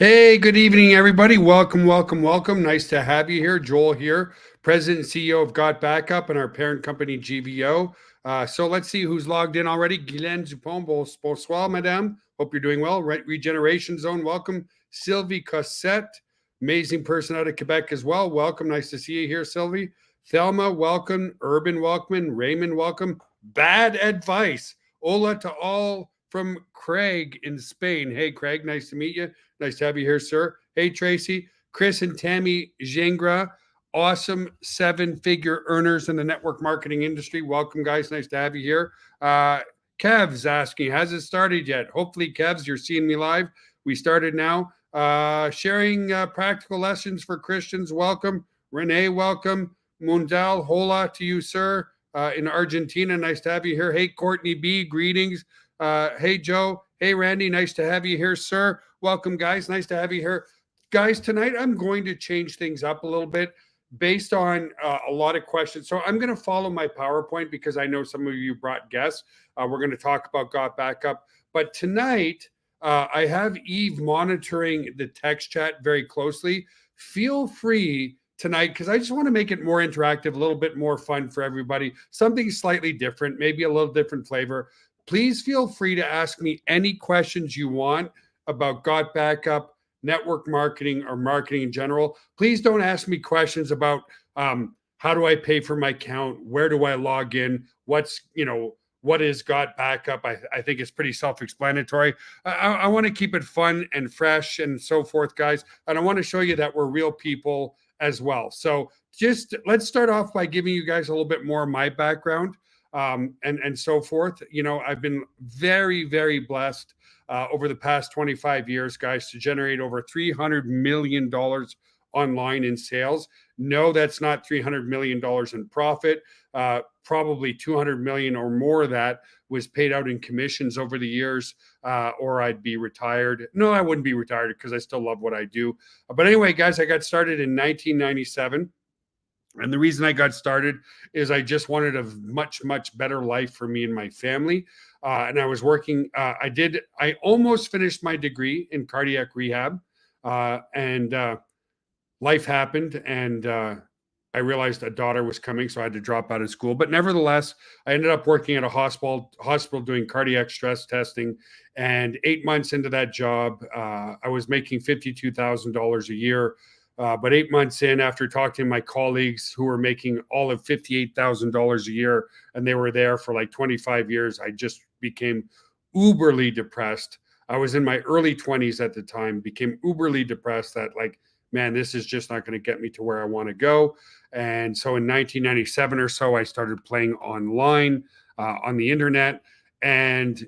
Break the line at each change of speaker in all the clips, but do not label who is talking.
Hey, good evening, everybody. Welcome, welcome, welcome. Nice to have you here. Joel here, President and CEO of Got Backup and our parent company, GVO. So let's see who's logged in already. Guylaine Dupont, bonsoir, madame. Hope you're doing well. Regeneration Zone, welcome. Sylvie Cossette, amazing person out of Quebec as well. Welcome. Nice to see you here, Sylvie. Thelma, welcome. Urban, welcome. Raymond, welcome. Bad advice. Hola to all from Craig in Spain. Hey, Craig, nice to meet you. Nice to have you here, sir. Hey, Tracy, Chris, and Tammy Gingras, awesome seven-figure earners in the network marketing industry. Welcome, guys. Nice to have you here. Kev's asking, has it started yet? Hopefully, Kev's, you're seeing me live. We started now. Sharing practical lessons for Christians. Welcome. Renee, welcome. Mundal, hola to you, sir. In Argentina, nice to have you here. Hey, Courtney B, greetings. Hey, Joe. Hey, Randy, nice to have you here, sir. Welcome, guys. Nice to have you here. Guys, tonight I'm going to change things up a little bit based on a lot of questions. So I'm going to follow my PowerPoint because I know some of you brought guests. We're going to talk about Got Backup. But tonight, I have Eve monitoring the text chat very closely. Feel free tonight because I just want to make it more interactive, a little bit more fun for everybody, something slightly different, maybe a little different flavor. Please feel free to ask me any questions you want about Got Backup, network marketing, or marketing in general. Please don't ask me questions about how do I pay for my account? Where do I log in? What is Got Backup? I think it's pretty self-explanatory. I want to keep it fun and fresh and so forth, guys. And I want to show you that we're real people as well. So just let's start off by giving you guys a little bit more of my background and so forth. I've been very, very blessed over the past 25 years, guys, to generate over $300 million online in sales. No, that's not $300 million in profit. Probably 200 million or more of that was paid out in commissions over the years, or I'd be retired. No, I wouldn't be retired because I still love what I do. But anyway, guys, I got started in 1997. And the reason I got started is I just wanted a much, much better life for me and my family. And I was working, I almost finished my degree in cardiac rehab. And life happened and I realized a daughter was coming, so I had to drop out of school. But nevertheless, I ended up working at a hospital doing cardiac stress testing. And 8 months into that job, I was making $52,000 a year. But 8 months in, after talking to my colleagues who were making all of $58,000 a year, and they were there for like 25 years, I just became uberly depressed. I was in my early 20s at the time, became uberly depressed that like, man, this is just not going to get me to where I want to go. And so in 1997 or so, I started playing online on the internet. And,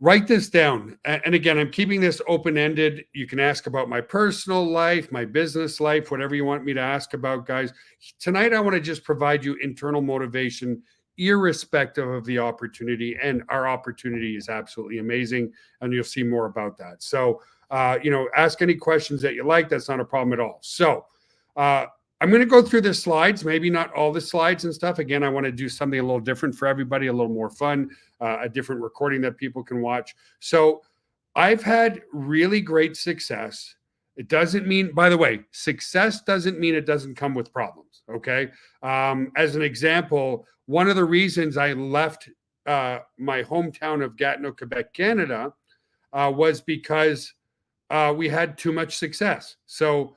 write this down. And again, I'm keeping this open-ended. You can ask about my personal life, my business life, whatever you want me to ask about, guys. Tonight, I want to just provide you internal motivation, irrespective of the opportunity. And our opportunity is absolutely amazing. And you'll see more about that. So, ask any questions that you like. That's not a problem at all. So, I'm going to go through the slides, maybe not all the slides and stuff. Again, I want to do something a little different for everybody, a little more fun, a different recording that people can watch. So I've had really great success. It doesn't mean, by the way, success doesn't mean it doesn't come with problems. Okay. As an example, one of the reasons I left my hometown of Gatineau, Quebec, Canada, was because we had too much success. So,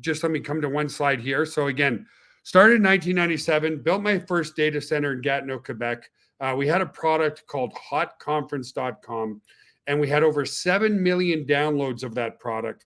just let me come to one slide here. So again, started in 1997, built my first data center in Gatineau, Quebec. We had a product called hotconference.com, and we had over 7 million downloads of that product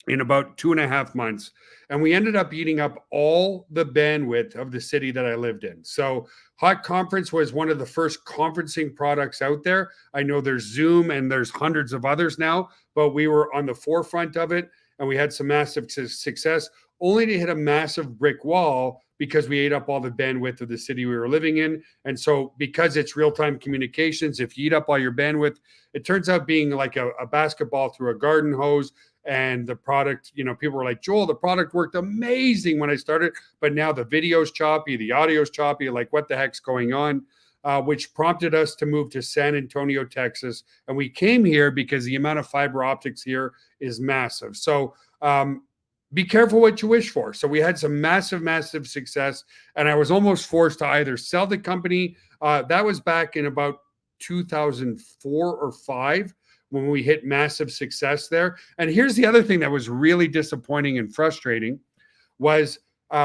in about 2.5 months. And we ended up eating up all the bandwidth of the city that I lived in. So Hot Conference was one of the first conferencing products out there. I know there's Zoom and there's hundreds of others now, but we were on the forefront of it. And we had some massive success, only to hit a massive brick wall because we ate up all the bandwidth of the city we were living in. And so because it's real-time communications, if you eat up all your bandwidth, it turns out being like a basketball through a garden hose. And the product, people were like, Joel, the product worked amazing when I started, but now the video's choppy, the audio's choppy, like what the heck's going on? which prompted us to move to San Antonio, Texas. And we came here because the amount of fiber optics here is massive. So be careful what you wish for. So we had some massive, massive success. And I was almost forced to either sell the company. That was back in about 2004 or 5 when we hit massive success there. And here's the other thing that was really disappointing and frustrating was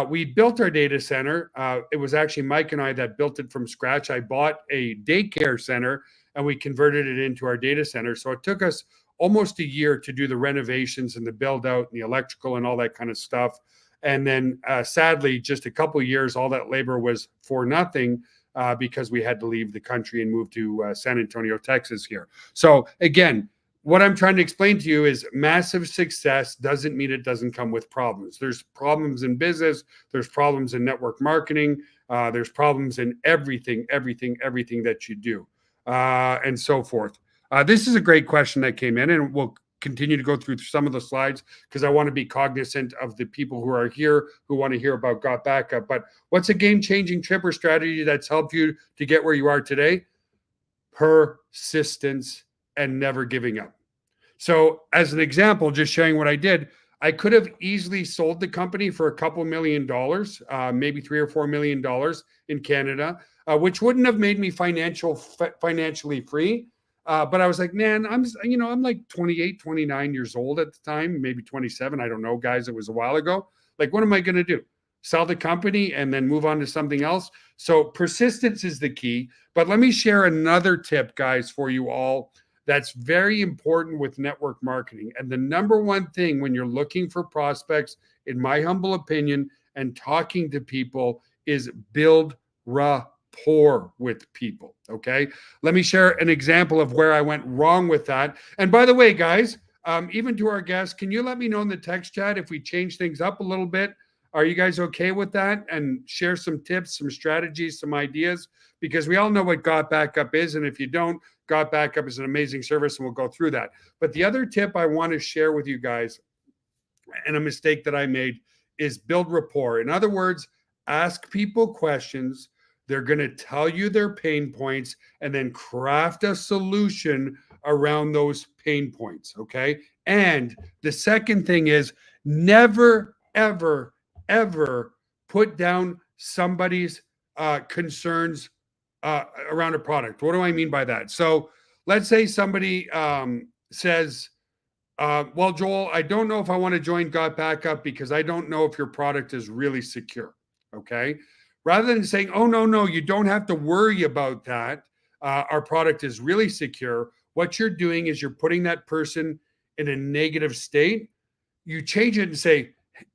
we built our data center. It was actually Mike and I that built it from scratch. I bought a daycare center and we converted it into our data center. So it took us almost a year to do the renovations and the build out and the electrical and all that kind of stuff. And then sadly, just a couple of years, all that labor was for nothing because we had to leave the country and move to San Antonio, Texas here. So again, what I'm trying to explain to you is massive success doesn't mean it doesn't come with problems. There's problems in business. There's problems in network marketing. There's problems in everything that you do and so forth. This is a great question that came in, and we'll continue to go through some of the slides because I want to be cognizant of the people who are here who want to hear about Got Backup. But what's a game-changing tip or strategy that's helped you to get where you are today? Persistence and never giving up. So as an example, just sharing what I did, I could have easily sold the company for a couple $1 million, maybe $3 or $4 million in Canada, which wouldn't have made me financially free. But I was like, man, I'm like 28, 29 years old at the time, maybe 27. I don't know, guys. It was a while ago. Like, what am I going to do? Sell the company and then move on to something else? So persistence is the key. But let me share another tip, guys, for you all that's very important with network marketing. And the number one thing when you're looking for prospects, in my humble opinion, and talking to people is build rapport with people. Okay. Let me share an example of where I went wrong with that. And by the way, guys, even to our guests, can you let me know in the text chat if we change things up a little bit? Are you guys okay with that? And share some tips, some strategies, some ideas, because we all know what Got Backup is. And if you don't, Got Backup is an amazing service and we'll go through that. But the other tip I want to share with you guys, and a mistake that I made, is build rapport. In other words, ask people questions. They're going to tell you their pain points and then craft a solution around those pain points. Okay. And the second thing is never, ever, ever put down somebody's concerns around a product. What do I mean by that? So let's say somebody says, well, Joel, I don't know if I want to join Got Backup because I don't know if your product is really secure. Okay. Rather than saying, oh, no, you don't have to worry about that. Our product is really secure. What you're doing is you're putting that person in a negative state. You change it and say,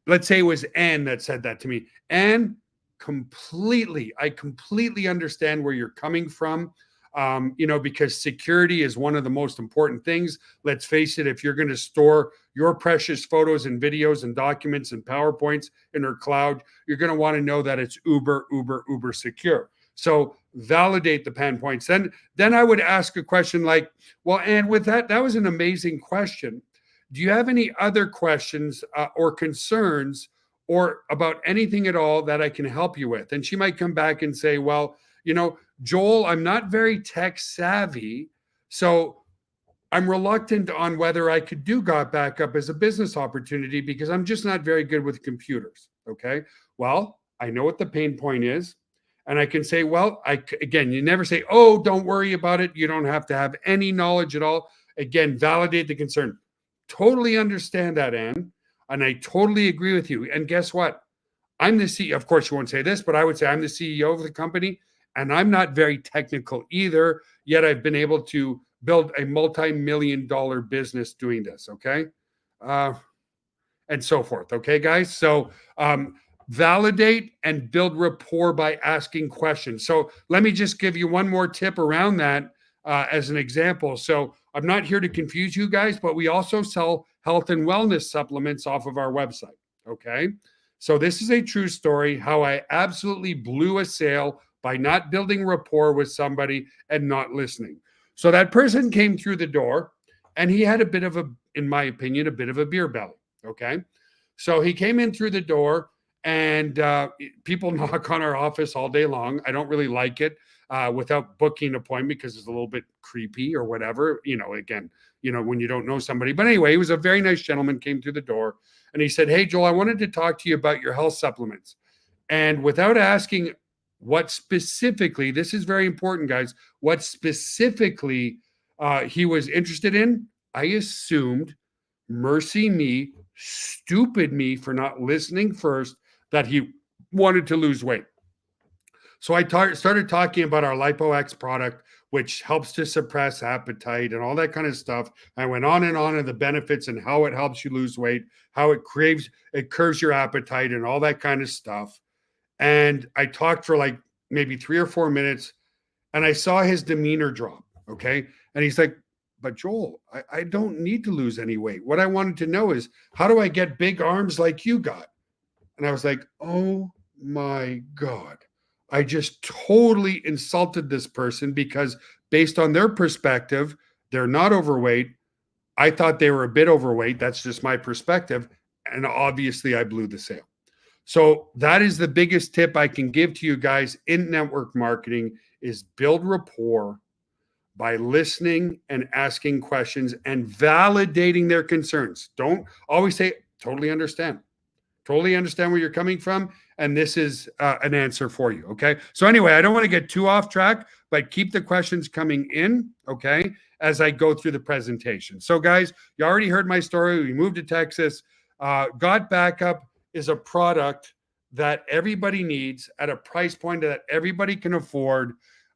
let's say it was Ann that said that to me. Ann, I completely understand where you're coming from. Because security is one of the most important things. Let's face it, if you're going to store your precious photos and videos and documents and PowerPoints in our cloud, you're going to want to know that it's uber secure. So validate the pain points. Then I would ask a question like, well, and with that was an amazing question. Do you have any other questions or concerns or about anything at all that I can help you with? And she might come back and say, well, Joel, I'm not very tech savvy, so I'm reluctant on whether I could do Got Backup as a business opportunity because I'm just not very good with computers. Okay. Well, I know what the pain point is. And I can say, well, again, you never say, oh, don't worry about it. You don't have to have any knowledge at all. Again, validate the concern. Totally understand that, Ann. And I totally agree with you. And guess what? I'm the CEO. Of course, you won't say this, but I would say I'm the CEO of the company. And I'm not very technical either, yet I've been able to build a multi-million-dollar business doing this, okay? And so forth, okay, guys? So validate and build rapport by asking questions. So let me just give you one more tip around that as an example. So I'm not here to confuse you guys, but we also sell health and wellness supplements off of our website, okay? So this is a true story, how I absolutely blew a sale by not building rapport with somebody and not listening. So that person came through the door and he had in my opinion, a bit of a beer belly. Okay. So he came in through the door and people knock on our office all day long. I don't really like it. without booking an appointment because it's a little bit creepy or whatever, again, when you don't know somebody. But anyway, he was a very nice gentleman, came through the door, and he said, "Hey, Joel, I wanted to talk to you about your health supplements." And without asking what specifically, this is very important, guys, what specifically he was interested in, I assumed, mercy me, stupid me for not listening first, that he wanted to lose weight. So I started talking about our LipoX product, which helps to suppress appetite and all that kind of stuff. I went on and the benefits and how it helps you lose weight, how it curves your appetite and all that kind of stuff. And I talked for like maybe 3 or 4 minutes, and I saw his demeanor drop. Okay. And he's like, "But Joel, I don't need to lose any weight. What I wanted to know is, how do I get big arms like you got?" And I was like, oh my God. I just totally insulted this person because based on their perspective, they're not overweight. I thought they were a bit overweight. That's just my perspective. And obviously I blew the sale. So that is the biggest tip I can give to you guys in network marketing, is build rapport by listening and asking questions and validating their concerns. Don't always say, totally understand where you're coming from, and this is an answer for you. Okay. So anyway, I don't want to get too off track, but keep the questions coming in. Okay. As I go through the presentation. So guys, you already heard my story. We moved to Texas. Got Backup is a product that everybody needs at a price point that everybody can afford,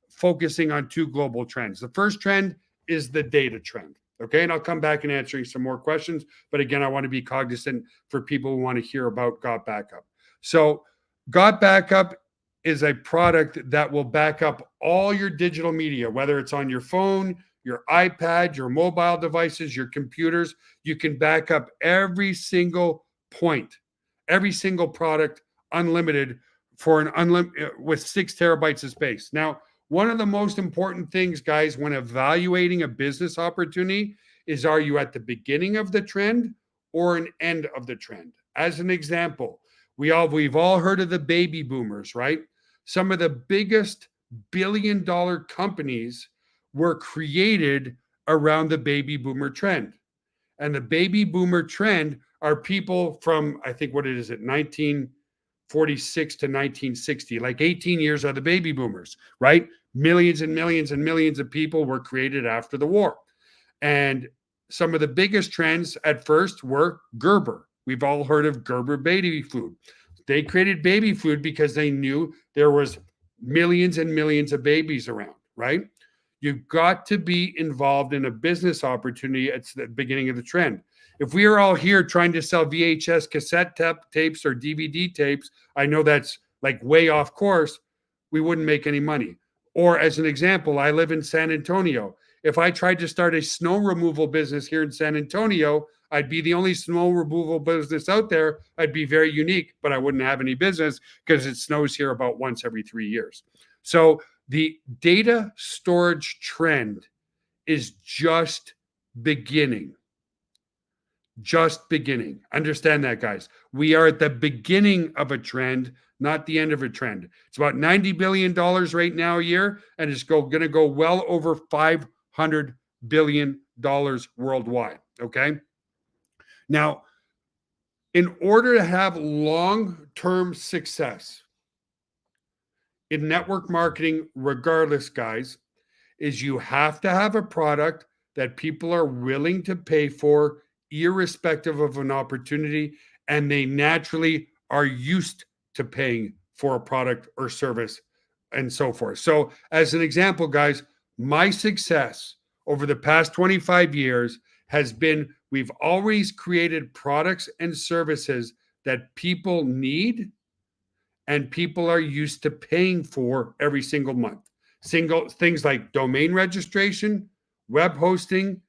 focusing on 2 global trends. The first trend is the data trend. Okay. And I'll come back and answering some more questions. But again, I want to be cognizant for people who want to hear about Got Backup. So Got Backup is a product that will back up all your digital media, whether it's on your phone, your iPad, your mobile devices, your computers. You can back up every single point, every single product, unlimited, for with 6 terabytes of space. Now, one of the most important things, guys, when evaluating a business opportunity is, are you at the beginning of the trend or an end of the trend? As an example, we've all heard of the baby boomers, right? Some of the biggest billion-dollar companies were created around the baby boomer trend. And the baby boomer trend are people from, I think, 1946 to 1960, like 18 years are the baby boomers, right? Millions and millions and millions of people were created after the war. And some of the biggest trends at first were Gerber. We've all heard of Gerber baby food. They created baby food because they knew there was millions and millions of babies around, right? You've got to be involved in a business opportunity at the beginning of the trend. If we are all here trying to sell VHS cassette tapes or DVD tapes, I know that's like way off course, we wouldn't make any money. Or as an example, I live in San Antonio. If I tried to start a snow removal business here in San Antonio, I'd be the only snow removal business out there. I'd be very unique, but I wouldn't have any business because it snows here about once every 3 years. So the data storage trend is just beginning. Just beginning. Understand that, guys. We are at the beginning of a trend, not the end of a trend. It's about $90 billion right now a year, and it's going to go well over $500 billion worldwide. Okay. Now, in order to have long-term success in network marketing, regardless, guys, is you have to have a product that people are willing to pay for, irrespective of an opportunity, and they naturally are used to paying for a product or service and so forth. So as an example, guys, my success over the past 25 years has been, we've always created products and services that people need and people are used to paying for every single month. Things like domain registration, web hosting,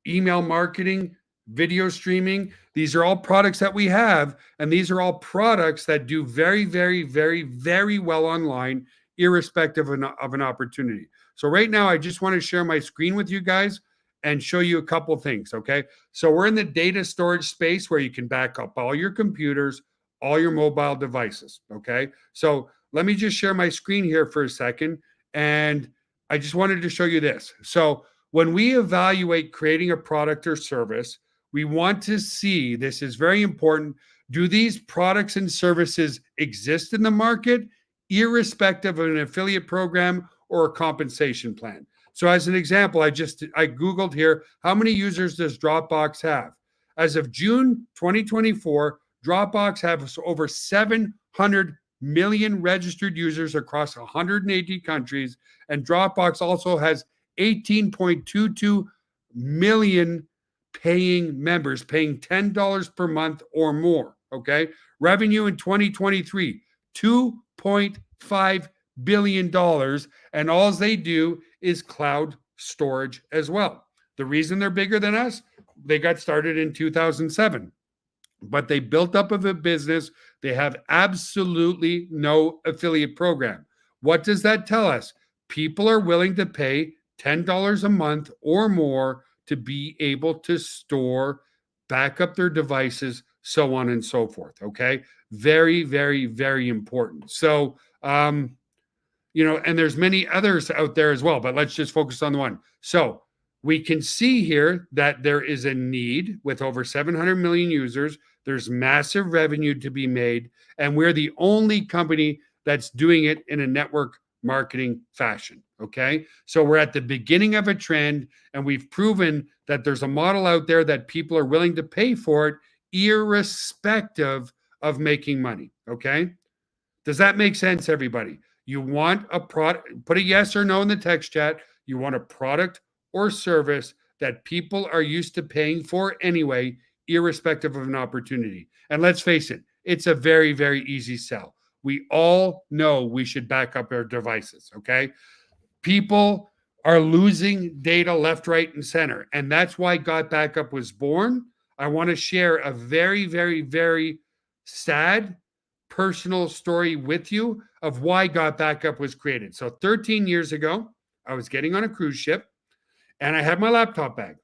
email marketing, video streaming. These are all products that we have, and these are all products that do very, very, very, very well online, irrespective of an opportunity. So right now, I just want to share my screen with you guys and show you a couple things, okay? So we're in the data storage space where you can back up all your computers, all your mobile devices, okay? So let me just share my screen here for a second, And I just wanted to show you this. So when we evaluate creating a product or service, we want to see, this is very important, do these products and services exist in the market, irrespective of an affiliate program or a compensation plan? So as an example, I Googled here, how many users does Dropbox have? As of June 2024, Dropbox has over 700 million registered users across 180 countries, and Dropbox also has 18.22 million paying members, paying $10 per month or more. Okay. Revenue in 2023, $2.5 billion. And all they do is cloud storage as well. The reason they're bigger than us, they got started in 2007, but they built up of a business. They have absolutely no affiliate program. What does that tell us? People are willing to pay $10 a month or more to be able to store, back up their devices, so on and so forth. Okay. Very, very, very important. So, and there's many others out there as well, but let's just focus on the one. So we can see here that there is a need with over 700 million users. There's massive revenue to be made, and we're the only company that's doing it in a network marketing fashion. Okay. So we're at the beginning of a trend, and we've proven that there's a model out there that people are willing to pay for it, irrespective of making money. Okay. Does that make sense, everybody? You want a product, put a yes or no in the text chat. You want a product or service that people are used to paying for anyway, irrespective of an opportunity. And let's face it, it's a very, very easy sell. We all know we should back up our devices, okay? People are losing data left, right, and center. And that's why Got Backup was born. I want to share a very, very, very sad personal story with you of why Got Backup was created. So 13 years ago, I was getting on a cruise ship and I had my laptop bag.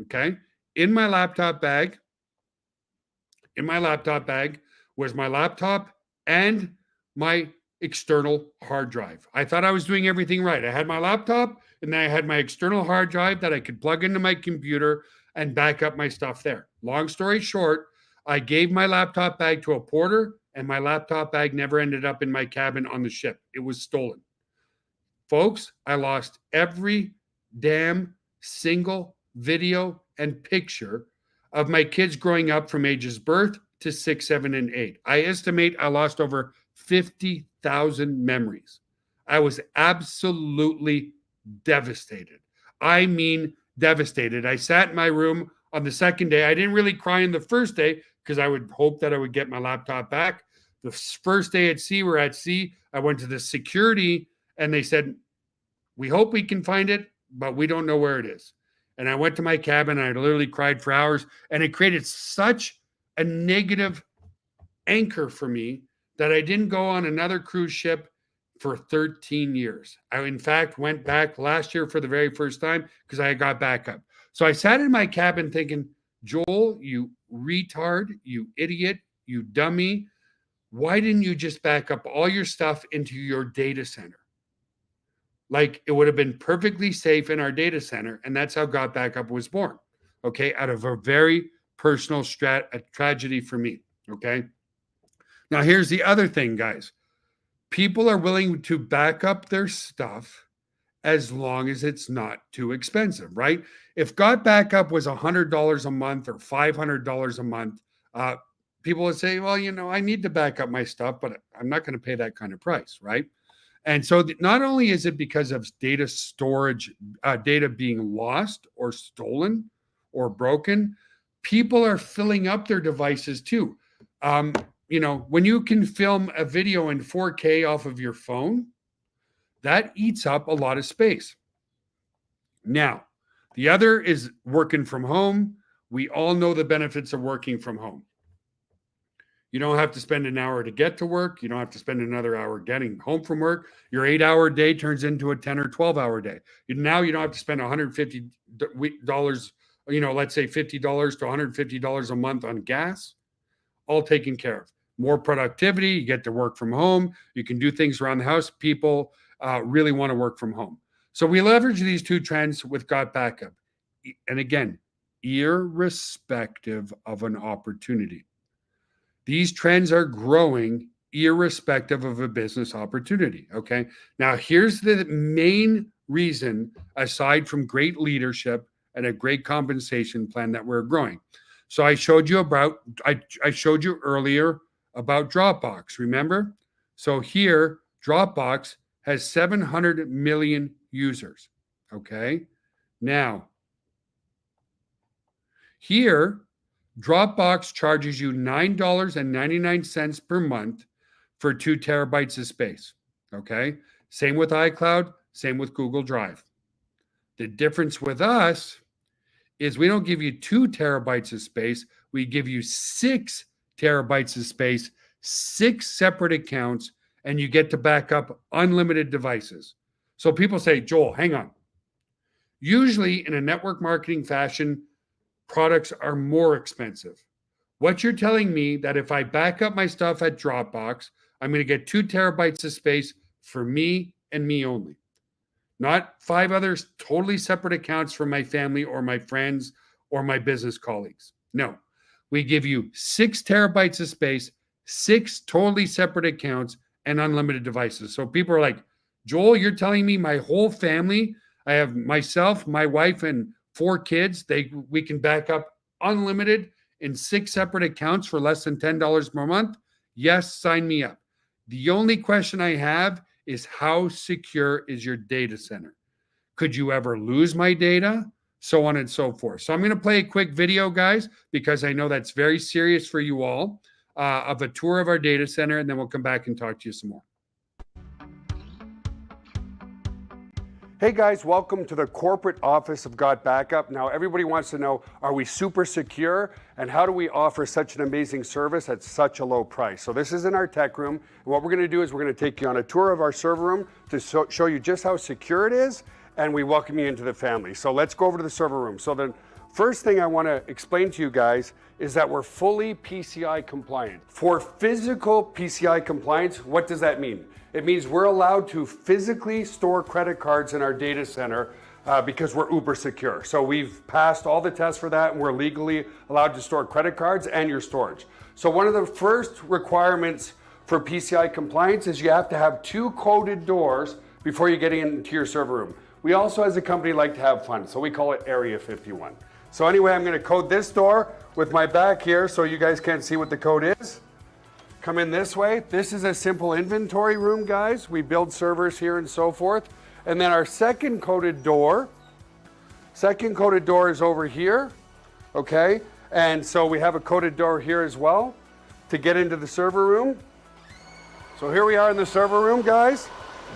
Okay. In my laptop bag was my laptop and my external hard drive. I thought I was doing everything right. I had my laptop and then I had my external hard drive that I could plug into my computer and back up my stuff there. Long story short, I gave my laptop bag to a porter, and my laptop bag never ended up in my cabin on the ship. It was stolen. Folks, I lost every damn single video and picture of my kids growing up from ages birth to 6, 7, and 8. I estimate I lost over 50,000 memories. I was absolutely devastated. I mean, devastated. I sat in my room on the second day. I didn't really cry in the first day because I would hope that I would get my laptop back. The first day at sea, we're at sea. I went to the security and they said, we hope we can find it, but we don't know where it is. And I went to my cabin and I literally cried for hours, and it created such a negative anchor for me that I didn't go on another cruise ship for 13 years. I, in fact, went back last year for the very first time because I got backup. So I sat in my cabin thinking, Joel, you retard, you idiot, you dummy. Why didn't you just back up all your stuff into your data center? Like, it would have been perfectly safe in our data center. And that's how Got Backup was born. Okay. Out of a very personal tragedy for me. Okay. Now, here's the other thing, guys. People are willing to back up their stuff as long as it's not too expensive, right? If Got Backup was $100 a month or $500 a month, people would say, well, I need to back up my stuff, but I'm not going to pay that kind of price, right? And so not only is it because of data storage, data being lost or stolen or broken, people are filling up their devices too. When you can film a video in 4K off of your phone, that eats up a lot of space. Now, the other is working from home. We all know the benefits of working from home. You don't have to spend an hour to get to work. You don't have to spend another hour getting home from work. Your 8-hour day turns into a 10 or 12-hour day. Now you don't have to spend $150, let's say $50 to $150 a month on gas, all taken care of. More productivity. You get to work from home. You can do things around the house. People really want to work from home. So we leverage these two trends with Got Backup. And again, irrespective of an opportunity. These trends are growing irrespective of a business opportunity. Okay. Now, here's the main reason, aside from great leadership and a great compensation plan, that we're growing. So I showed you earlier about Dropbox, remember? So here, Dropbox has 700 million users. Okay. Now, here, Dropbox charges you $9.99 per month for 2 terabytes of space. Okay. Same with iCloud, same with Google Drive. The difference with us is we don't give you 2 terabytes of space. We give you 6 terabytes of space, 6 separate accounts, and you get to back up unlimited devices. So people say, Joel, hang on. Usually in a network marketing fashion, products are more expensive. What you're telling me that if I back up my stuff at Dropbox, I'm going to get 2 terabytes of space for me and me only. Not 5 others, totally separate accounts for my family or my friends or my business colleagues. No, we give you 6 terabytes of space, 6 totally separate accounts, and unlimited devices. So people are like, Joel, you're telling me my whole family, I have myself, my wife, and 4 kids, we can back up unlimited in 6 separate accounts for less than $10 per month? Yes, sign me up. The only question I have is, how secure is your data center? Could you ever lose my data? So on and so forth. So I'm going to play a quick video, guys, because I know that's very serious for you all, of a tour of our data center, and then we'll come back and talk to you some more. Hey guys, welcome to the corporate office of Got Backup. Now everybody wants to know, are we super secure, and how do we offer such an amazing service at such a low price? So this is in our tech room, and what we're going to do is we're going to take you on a tour of our server room to show you just how secure it is, and we welcome you into the family. So let's go over to the server room. So the first thing I want to explain to you guys is that we're fully PCI compliant. For physical PCI compliance, what does that mean? It means we're allowed to physically store credit cards in our data center because we're uber secure. So we've passed all the tests for that, and we're legally allowed to store credit cards and your storage. So one of the first requirements for PCI compliance is you have to have 2 coded doors before you get into your server room. We also, as a company, like to have fun, so we call it Area 51. So anyway, I'm going to code this door with my back here so you guys can't see what the code is. Come in this way. This is a simple inventory room, guys. We build servers here and so forth. And then our second coded door is over here, okay? And so we have a coded door here as well to get into the server room. So here we are in the server room, guys.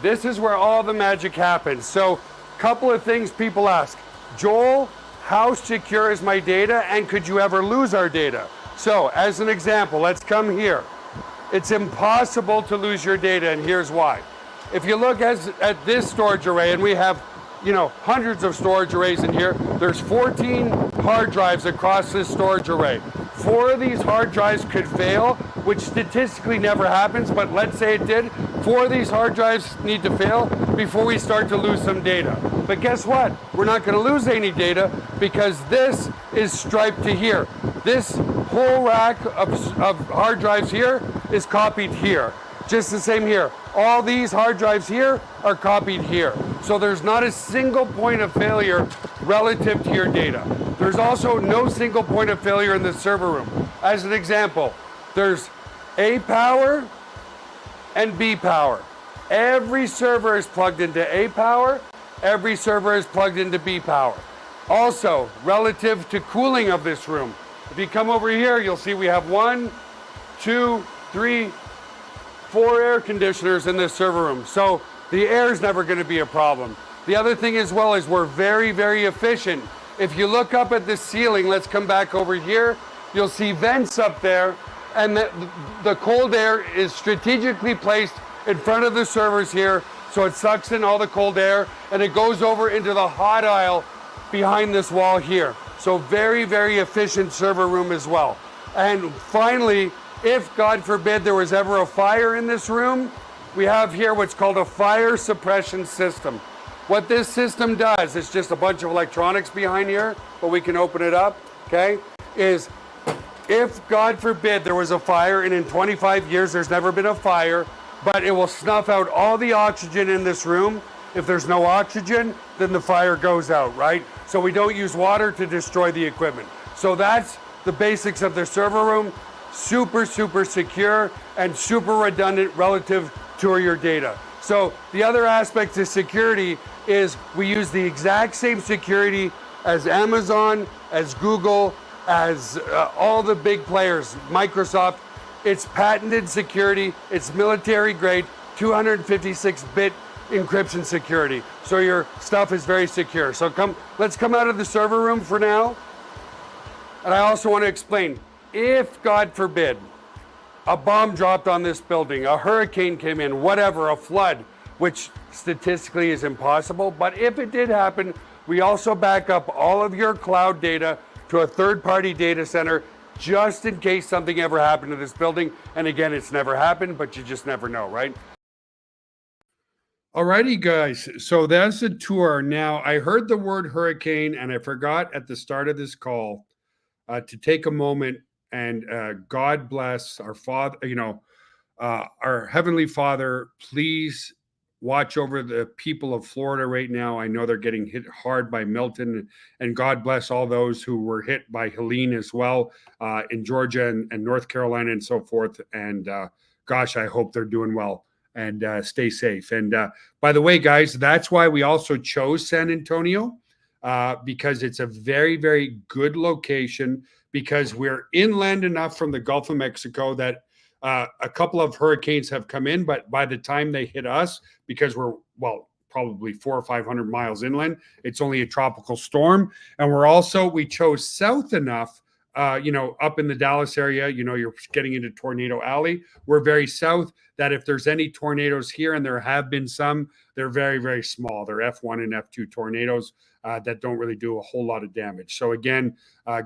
This is where all the magic happens. So a couple of things people ask. Joel, how secure is my data, and could you ever lose our data? So as an example, let's come here. It's impossible to lose your data, and here's why. If you look at this storage array, and we have, hundreds of storage arrays in here, there's 14 hard drives across this storage array. 4 of these hard drives could fail, which statistically never happens, but let's say it did. 4 of these hard drives need to fail before we start to lose some data. But guess what? We're not going to lose any data because this is striped to here. This whole rack of hard drives here is copied here. Just the same here. All these hard drives here are copied here. So there's not a single point of failure relative to your data. There's also no single point of failure in the server room. As an example, there's A power and B power. Every server is plugged into A power. Every server is plugged into B power. Also, relative to cooling of this room, if you come over here, you'll see we have 1, 2, 3, 4 air conditioners in this server room. So the air is never going to be a problem. The other thing as well is we're very, very efficient. If you look up at the ceiling, let's come back over here, you'll see vents up there, and the cold air is strategically placed in front of the servers here, so it sucks in all the cold air, and it goes over into the hot aisle behind this wall here. So very, very efficient server room as well. And finally, if God forbid there was ever a fire in this room, we have here what's called a fire suppression system. What this system does, it's just a bunch of electronics behind here, but we can open it up, okay, is if, God forbid, there was a fire, and in 25 years there's never been a fire, but it will snuff out all the oxygen in this room. If there's no oxygen, then the fire goes out, right? So we don't use water to destroy the equipment. So that's the basics of the server room. Super, super secure and super redundant relative to your data. So the other aspect to security is we use the exact same security as Amazon, as Google, as all the big players, Microsoft. It's patented security, it's military grade, 256-bit encryption security. So your stuff is very secure. So let's come out of the server room for now. And I also want to explain, if, God forbid, a bomb dropped on this building, a hurricane came in, whatever, a flood, which statistically is impossible, but if it did happen, we also back up all of your cloud data to a third-party data center just in case something ever happened to this building. And again, it's never happened, but you just never know, right? Alrighty, guys. So that's the tour. Now, I heard the word hurricane, and I forgot at the start of this call to take a moment and God bless our Father, our Heavenly Father. Please watch over the people of Florida right now. I know they're getting hit hard by Milton, and God bless all those who were hit by Helene as well in Georgia and North Carolina and so forth. And gosh, I hope they're doing well and stay safe. And by the way, guys, that's why we also chose San Antonio because it's a very, very good location because we're inland enough from the Gulf of Mexico that a couple of hurricanes have come in, but by the time they hit us, because we're, probably 400 or 500 miles inland, it's only a tropical storm. And we chose south enough, up in the Dallas area, you're getting into Tornado Alley. We're very south that if there's any tornadoes here, and there have been some, they're very, very small. They're F1 and F2 tornadoes that don't really do a whole lot of damage. So again,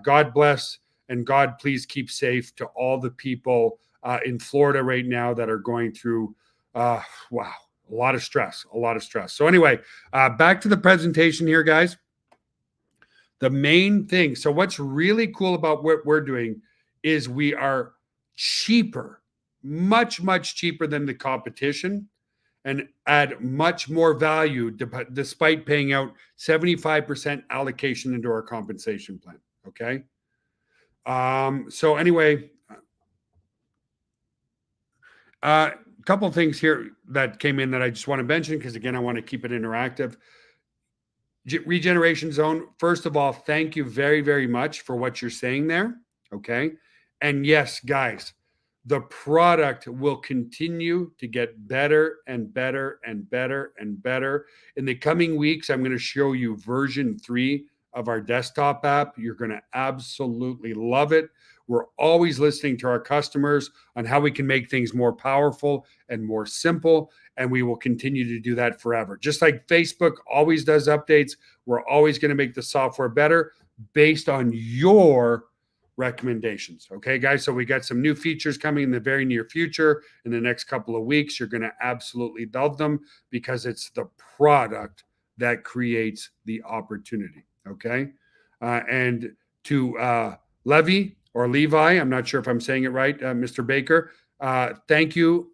God bless and God, please keep safe to all the people in Florida right now that are going through, a lot of stress. So anyway, back to the presentation here, guys. The main thing. So what's really cool about what we're doing is we are cheaper, much, much cheaper than the competition and add much more value despite paying out 75% allocation into our compensation plan. Okay. So anyway, a couple of things here that came in that I just want to mention, because again, I want to keep it interactive. Regeneration Zone, first of all, thank you very, very much for what you're saying there. Okay. And yes, guys, the product will continue to get better and better and better and better. In the coming weeks, I'm going to show you version 3 of our desktop app. You're going to absolutely love it. We're always listening to our customers on how we can make things more powerful and more simple. And we will continue to do that forever. Just like Facebook always does updates, we're always going to make the software better based on your recommendations. Okay, guys? So we got some new features coming in the very near future. In the next couple of weeks, you're going to absolutely love them because it's the product that creates the opportunity. Okay. And to Levy or Levi, I'm not sure if I'm saying it right, Mr. Baker, thank you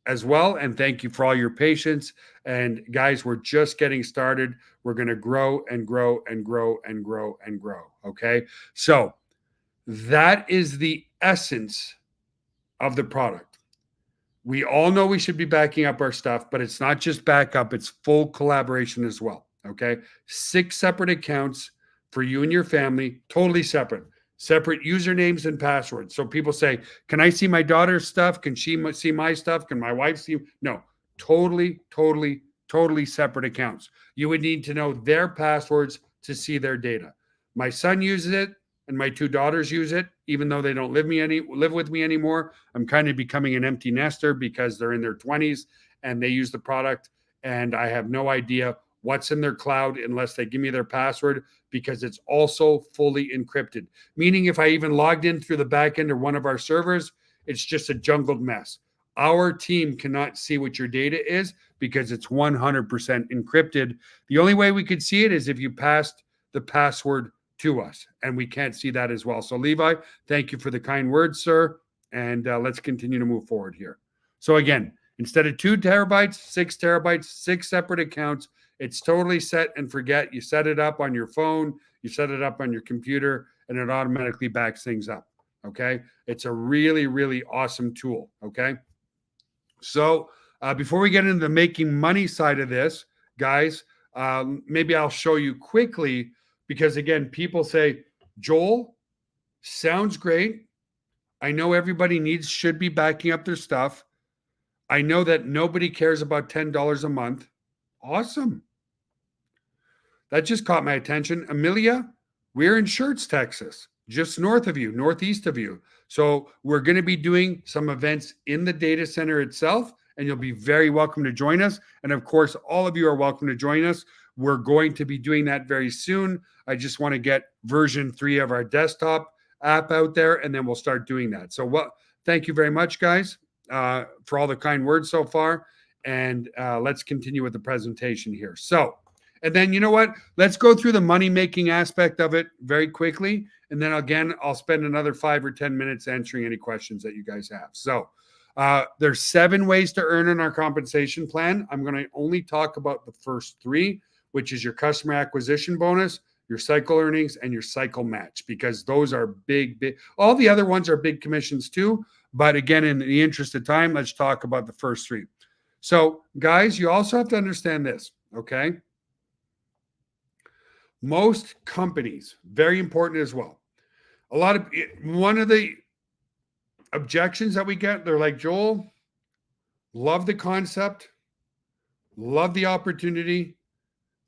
as well. And thank you for all your patience. And guys, we're just getting started. We're going to grow and grow and grow and grow and grow. Okay. So that is the essence of the product. We all know we should be backing up our stuff, but it's not just backup, it's full collaboration as well. Okay. 6 separate accounts for you and your family, totally separate usernames and passwords. So people say, can I see my daughter's stuff? Can she see my stuff? Can my wife see? No, totally separate accounts. You would need to know their passwords to see their data. My son uses it and my 2 daughters use it, even though they don't live with me anymore. I'm kind of becoming an empty nester because they're in their 20s and they use the product. And I have no idea what's in their cloud unless they give me their password, because it's also fully encrypted. Meaning if I even logged in through the back end or one of our servers, it's just a jungled mess. Our team cannot see what your data is because it's 100% encrypted. The only way we could see it is if you passed the password to us, and we can't see that as well. So, Levi, thank you for the kind words, sir. And let's continue to move forward here. So, again, instead of 2 terabytes, 6 terabytes, 6 separate accounts, it's totally set and forget. You set it up on your phone, you set it up on your computer, and it automatically backs things up. Okay. It's a really, really awesome tool. Okay. So before we get into the making money side of this, guys, maybe I'll show you quickly because, again, people say, Joel, sounds great. I know everybody should be backing up their stuff. I know that nobody cares about $10 a month. Awesome. That just caught my attention. Amelia, we're in Schertz, Texas, just north of you, northeast of you. So we're going to be doing some events in the data center itself, and you'll be very welcome to join us. And of course, all of you are welcome to join us. We're going to be doing that very soon. I just want to get version 3 of our desktop app out there, and then we'll start doing that. So thank you very much, guys, for all the kind words so far. And let's continue with the presentation here. So, and then you know what? Let's go through the money-making aspect of it very quickly. And then again, I'll spend another 5 or 10 minutes answering any questions that you guys have. So there's 7 ways to earn in our compensation plan. I'm going to only talk about the first 3, which is your customer acquisition bonus, your cycle earnings, and your cycle match, because those are big. All the other ones are big commissions too. But again, in the interest of time, let's talk about the first 3. So guys, you also have to understand this, okay? Most companies, very important as well. One of the objections that we get, they're like, Joel, love the concept, love the opportunity,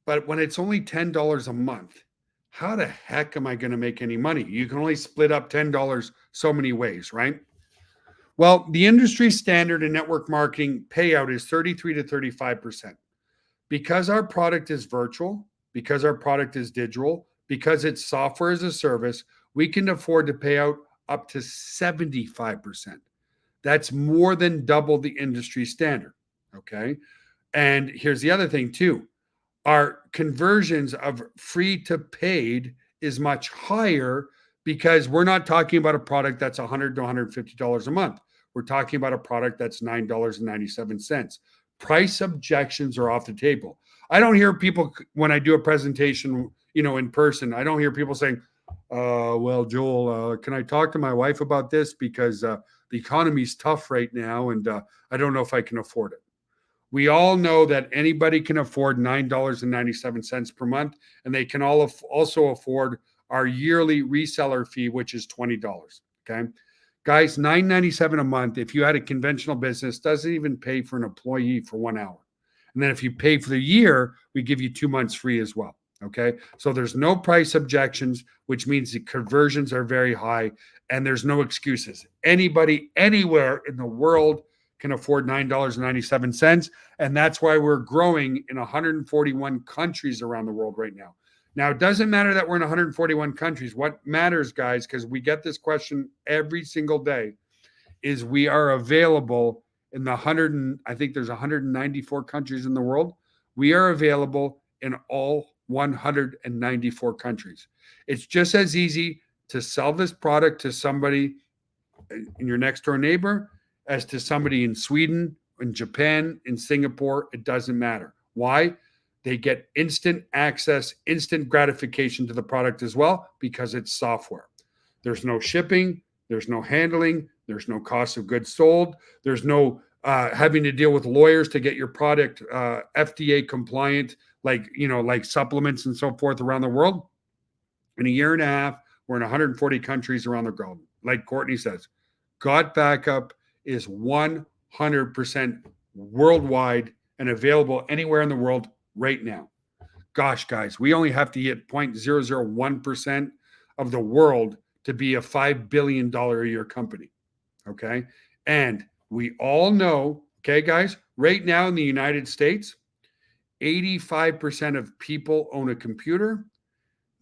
but when it's only $10 a month, how the heck am I going to make any money? You can only split up $10 so many ways, right? Well, the industry standard in network marketing payout is 33 to 35%. Because our product is virtual, because our product is digital, because it's software as a service, we can afford to pay out up to 75%. That's more than double the industry standard, okay? And here's the other thing too. Our conversions of free to paid is much higher because we're not talking about a product that's $100 to $150 a month. We're talking about a product that's $9.97. Price objections are off the table. I don't hear people when I do a presentation, in person, I don't hear people saying, well, Joel, can I talk to my wife about this? Because the economy's tough right now, and I don't know if I can afford it. We all know that anybody can afford $9.97 per month, and they can also afford our yearly reseller fee, which is $20. Okay. Guys, $9.97 a month, if you had a conventional business, doesn't even pay for an employee for 1 hour. And then if you pay for the year, we give you 2 months free as well. Okay. So there's no price objections, which means the conversions are very high and there's no excuses. Anybody, anywhere in the world can afford $9.97. And that's why we're growing in 141 countries around the world right now. Now, it doesn't matter that we're in 141 countries. What matters, guys, because we get this question every single day, is we are available in the I think there's 194 countries in the world. We are available in all 194 countries. It's just as easy to sell this product to somebody in your next door neighbor as to somebody in Sweden, in Japan, in Singapore. It doesn't matter. Why? They get instant access, instant gratification to the product as well, because it's software. There's no shipping, there's no handling, there's no cost of goods sold, there's no having to deal with lawyers to get your product FDA compliant, like supplements and so forth around the world. In a year and a half, we're in 140 countries around the globe. Like Courtney says, Got Backup is 100% worldwide and available anywhere in the world right now. Gosh, guys, we only have to hit 0.001% of the world to be a $5 billion a year company. Okay. And we all know, okay, guys, right now in the United States, 85% of people own a computer,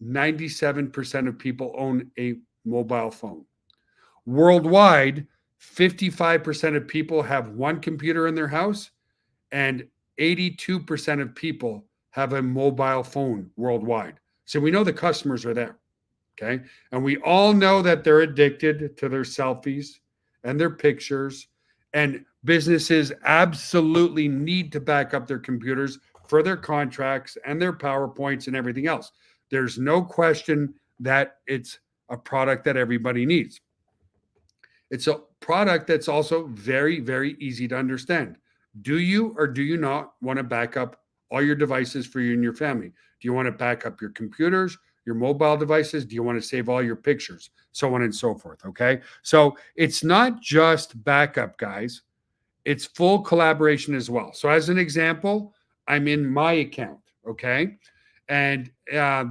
97% of people own a mobile phone. Worldwide, 55% of people have one computer in their house, and 82% of people have a mobile phone worldwide. So we know the customers are there. Okay. And we all know that they're addicted to their selfies and their pictures. And businesses absolutely need to back up their computers for their contracts and their PowerPoints and everything else. There's no question that it's a product that everybody needs. It's a product that's also very, very easy to understand. Do you or do you not want to back up all your devices for you and your family? Do you want to back up your computers, your mobile devices? Do you want to save all your pictures? So on and so forth. Okay. So it's not just backup, guys, it's full collaboration as well. So, as an example, I'm in my account. Okay. And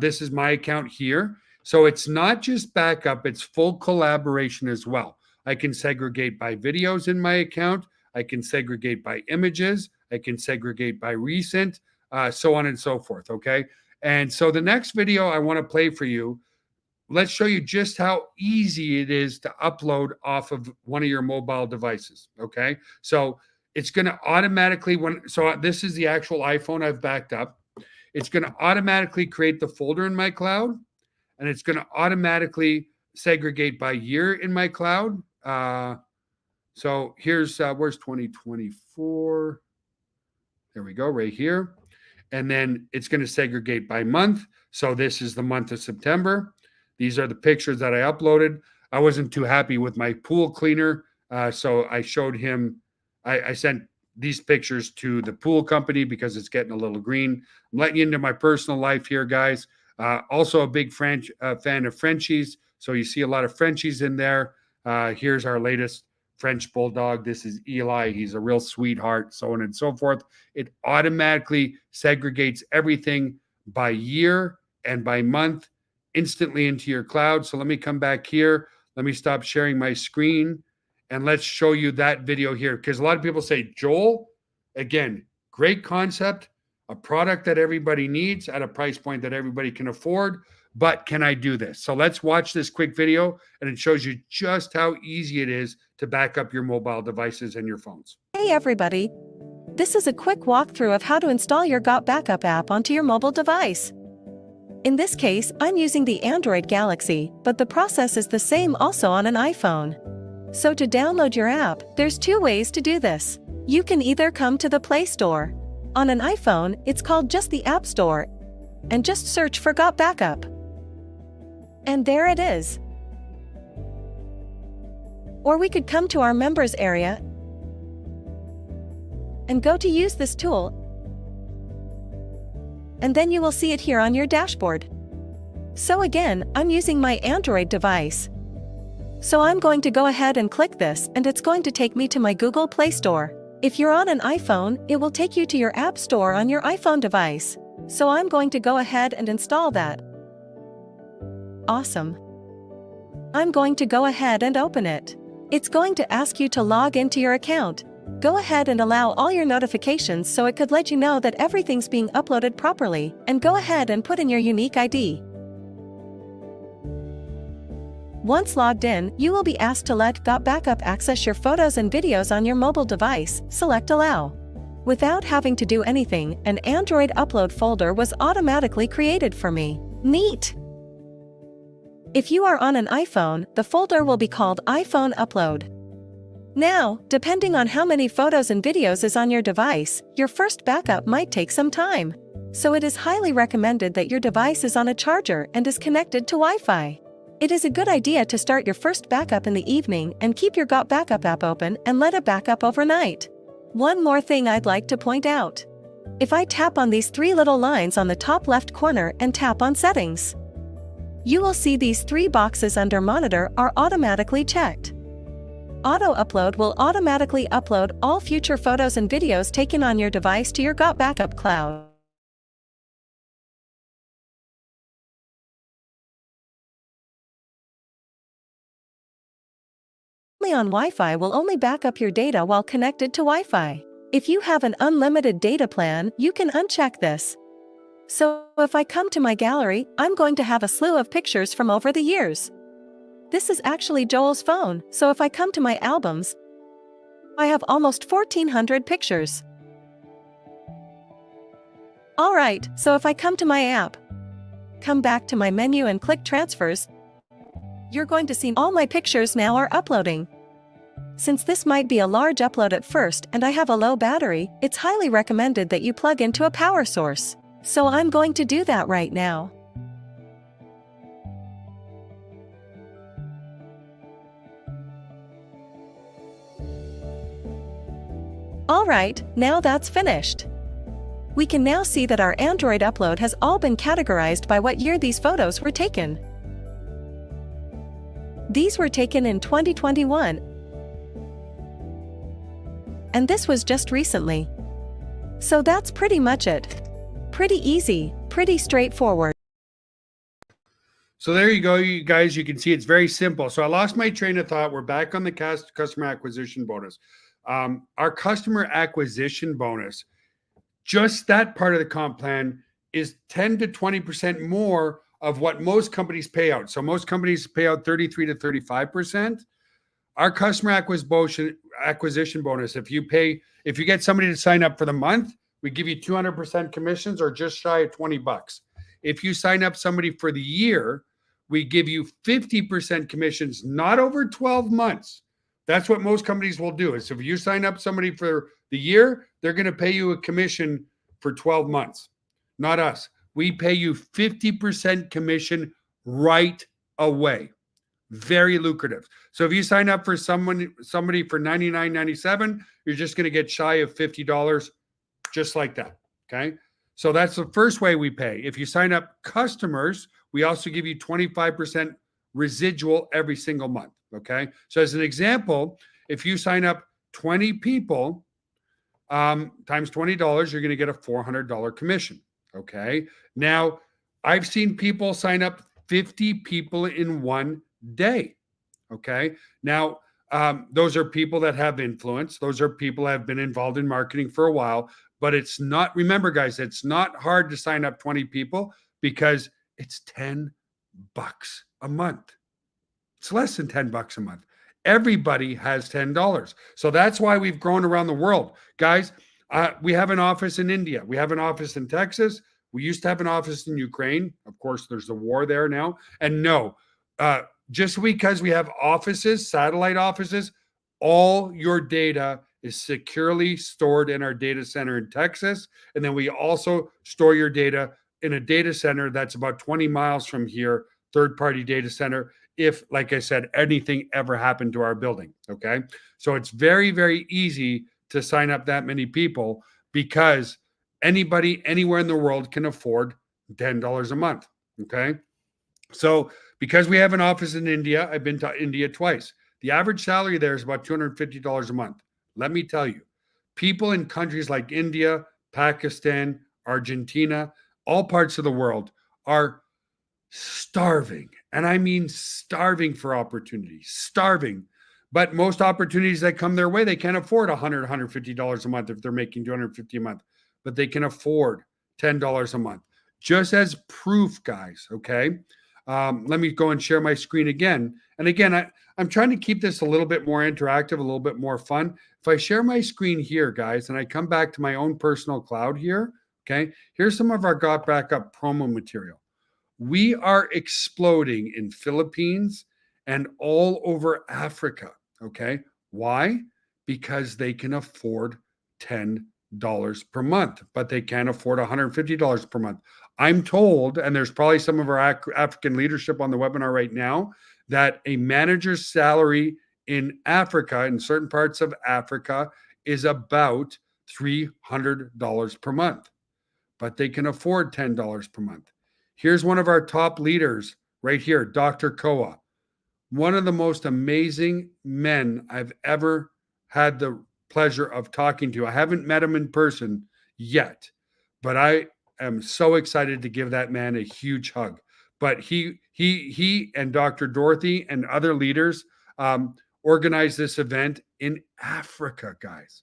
this is my account here. So it's not just backup, it's full collaboration as well. I can segregate by videos in my account. I can segregate by images. I can segregate by recent, so on and so forth. Okay. And so the next video I want to play for you, let's show you just how easy it is to upload off of one of your mobile devices. Okay. So it's going to automatically, so this is the actual iPhone I've backed up. It's going to automatically create the folder in my cloud, and it's going to automatically segregate by year in my cloud. So here's where's 2024? There we go, right here. And then it's going to segregate by month. So this is the month of September. These are the pictures that I uploaded. I wasn't too happy with my pool cleaner. So I showed him, I sent these pictures to the pool company because it's getting a little green. I'm letting you into my personal life here, guys. Also a big fan of Frenchies. So you see a lot of Frenchies in there. Here's our latest French bulldog. This is Eli. He's a real sweetheart, so on and so forth. It automatically segregates everything by year and by month instantly into your cloud. So let me come back here. Let me stop sharing my screen and let's show you that video here. Because a lot of people say, Joel, again, great concept, a product that everybody needs at a price point that everybody can afford. But can I do this? So let's watch this quick video, and it shows you just how easy it is to back up your mobile devices and your phones.
Hey everybody! This is a quick walkthrough of how to install your Got Backup app onto your mobile device. In this case, I'm using the Android Galaxy, but the process is the same also on an iPhone. So to download your app, there's two ways to do this. You can either come to the Play Store. On an iPhone, it's called just the App Store, and just search for Got Backup. And there it is. Or we could come to our members area and go to use this tool, and then you will see it here on your dashboard. So again, I'm using my Android device. So I'm going to go ahead and click this, and it's going to take me to my Google Play Store. If you're on an iPhone, it will take you to your App Store on your iPhone device. So I'm going to go ahead and install that. Awesome. I'm going to go ahead and open it. It's going to ask you to log into your account. Go ahead and allow all your notifications so it could let you know that everything's being uploaded properly, and go ahead and put in your unique ID. Once logged in, you will be asked to let Got Backup access your photos and videos on your mobile device. Select Allow. Without having to do anything, an Android upload folder was automatically created for me. Neat! If you are on an iPhone, the folder will be called iPhone Upload. Now, depending on how many photos and videos is on your device, your first backup might take some time. So it is highly recommended that your device is on a charger and is connected to Wi-Fi. It is a good idea to start your first backup in the evening and keep your Got Backup app open and let it back up overnight. One more thing I'd like to point out. If I tap on these three little lines on the top left corner and tap on Settings, you will see these three boxes under Monitor are automatically checked. Auto Upload will automatically upload all future photos and videos taken on your device to your Got Backup cloud. On Wi-Fi will only back up your data while connected to Wi-Fi. If you have an unlimited data plan, you can uncheck this. So if I come to my gallery, I'm going to have a slew of pictures from over the years. This is actually Joel's phone, so if I come to my albums, I have almost 1,400 pictures. Alright, so if I come to my app, come back to my menu and click transfers, you're going to see all my pictures now are uploading. Since this might be a large upload at first and I have a low battery, it's highly recommended that you plug into a power source. So I'm going to do that right now. Alright, now that's finished. We can now see that our Android upload has all been categorized by what year these photos were taken. These were taken in 2021. And this was just recently. So that's pretty much it. Pretty easy, pretty straightforward.
So there you go, you guys. You can see it's very simple. So I lost my train of thought. We're back on the customer acquisition bonus. Our customer acquisition bonus, just that part of the comp plan, is 10 to 20% more of what most companies pay out. So most companies pay out 33 to 35%. Our customer acquisition bonus, if you get somebody to sign up for the month, we give you 200% commissions, or just shy of $20. If you sign up somebody for the year, we give you 50% commissions, not over 12 months. That's what most companies will do. Is if you sign up somebody for the year, they're going to pay you a commission for 12 months. Not us. We pay you 50% commission right away. Very lucrative. So if you sign up for somebody for $99.97, you're just going to get shy of $50, just like that. Okay. So that's the first way we pay. If you sign up customers, we also give you 25% residual every single month. Okay. So as an example, if you sign up 20 people times $20, you're going to get a $400 commission. Okay. Now, I've seen people sign up 50 people in one day. Okay. Now, those are people that have influence. Those are people that have been involved in marketing for a while. But it's not, remember, guys, it's not hard to sign up 20 people because it's $10 a month. It's less than $10 a month. Everybody has $10. So that's why we've grown around the world. Guys, we have an office in India. We have an office in Texas. We used to have an office in Ukraine. Of course, there's a war there now. And no, just because we have offices, satellite offices, all your data is securely stored in our data center in Texas. And then we also store your data in a data center that's about 20 miles from here, third-party data center, if, like I said, anything ever happened to our building. Okay. So it's very, very easy to sign up that many people because anybody anywhere in the world can afford $10 a month. Okay. So because we have an office in India, I've been to India twice. The average salary there is about $250 a month. Let me tell you, people in countries like India, Pakistan, Argentina, all parts of the world are starving. And I mean starving for opportunities, starving. But most opportunities that come their way, they can't afford $100, $150 a month if they're making $250 a month, but they can afford $10 a month. Just as proof, guys, okay? Let me go and share my screen again. And again, I'm trying to keep this a little bit more interactive, a little bit more fun. If I share my screen here, guys, and I come back to my own personal cloud here, okay, here's some of our Got Backup promo material. We are exploding in Philippines and all over Africa, okay? Why? Because they can afford $10 per month, but they can't afford $150 per month. I'm told, and there's probably some of our African leadership on the webinar right now, that a manager's salary in Africa, in certain parts of Africa, is about $300 per month, but they can afford $10 per month. Here's one of our top leaders right here, Dr. Koa, one of the most amazing men I've ever had the pleasure of talking to. I haven't met him in person yet, but I am so excited to give that man a huge hug. But he and Dr. Dorothy and other leaders organized this event in Africa, guys,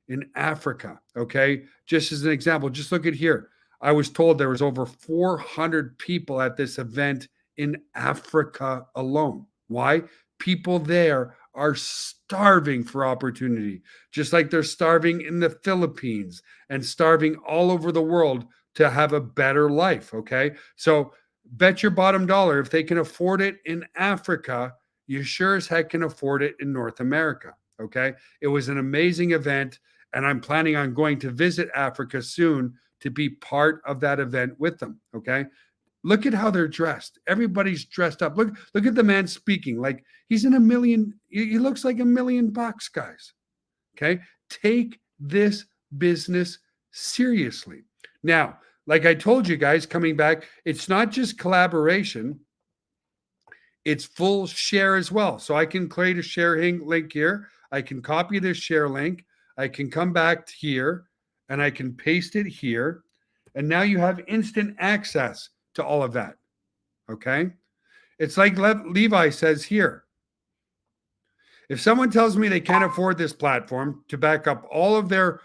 in Africa. Okay. Just as an example, just look at here. I was told there was over 400 people at this event in Africa alone. Why? People there are starving for opportunity, just like they're starving in the Philippines and starving all over the world to have a better life. Okay. So bet your bottom dollar if they can afford it in Africa, you sure as heck can afford it in North America. Okay. It was an amazing event, and I'm planning on going to visit Africa soon to be part of that event with them. Okay. Look at how they're dressed. Everybody's dressed up. Look at the man speaking. Like he's in a million, he looks like $1,000,000, guys. Okay. Take this business seriously. Now, like I told you guys, coming back, it's not just collaboration, it's full share as well. So I can create a share link here. I can copy this share link. I can come back here and I can paste it here. And now you have instant access to all of that. Okay. It's like Levi says here. If someone tells me they can't afford this platform to back up all of their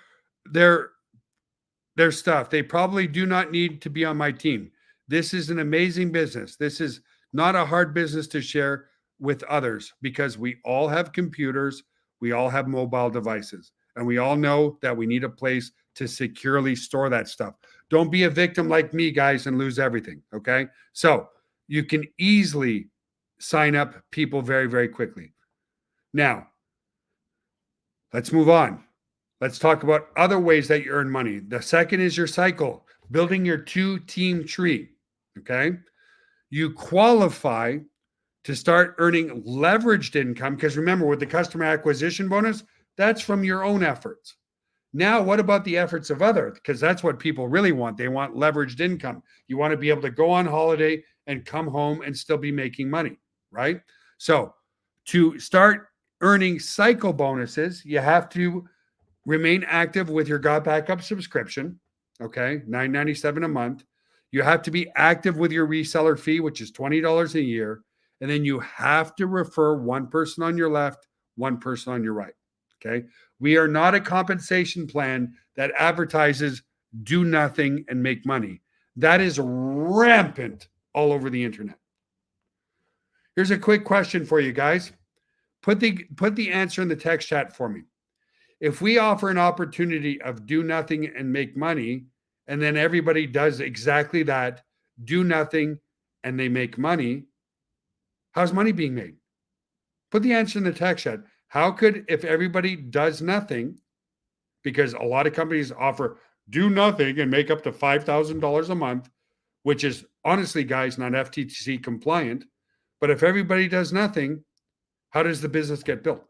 stuff, they probably do not need to be on my team. This is an amazing business. This is not a hard business to share with others because we all have computers, we all have mobile devices, and we all know that we need a place to securely store that stuff. Don't be a victim like me, guys, and lose everything. Okay. So you can easily sign up people very, very quickly. Now, let's move on. Let's talk about other ways that you earn money. The second is your cycle, building your 2-team tree. Okay. You qualify to start earning leveraged income because remember, with the customer acquisition bonus, that's from your own efforts. Now, what about the efforts of others? Because that's what people really want. They want leveraged income. You want to be able to go on holiday and come home and still be making money, right? So to start earning cycle bonuses, you have to remain active with your God Backup subscription, okay, $9.97 a month. You have to be active with your reseller fee, which is $20 a year. And then you have to refer one person on your left, one person on your right, okay? We are not a compensation plan that advertises do nothing and make money. That is rampant all over the internet. Here's a quick question for you guys. Put the answer in the text chat for me. If we offer an opportunity of do nothing and make money, and then everybody does exactly that, do nothing and they make money, how's money being made? Put the answer in the text chat. How could, if everybody does nothing, because a lot of companies offer do nothing and make up to $5,000 a month, which is honestly, guys, not FTC compliant. But if everybody does nothing, how does the business get built?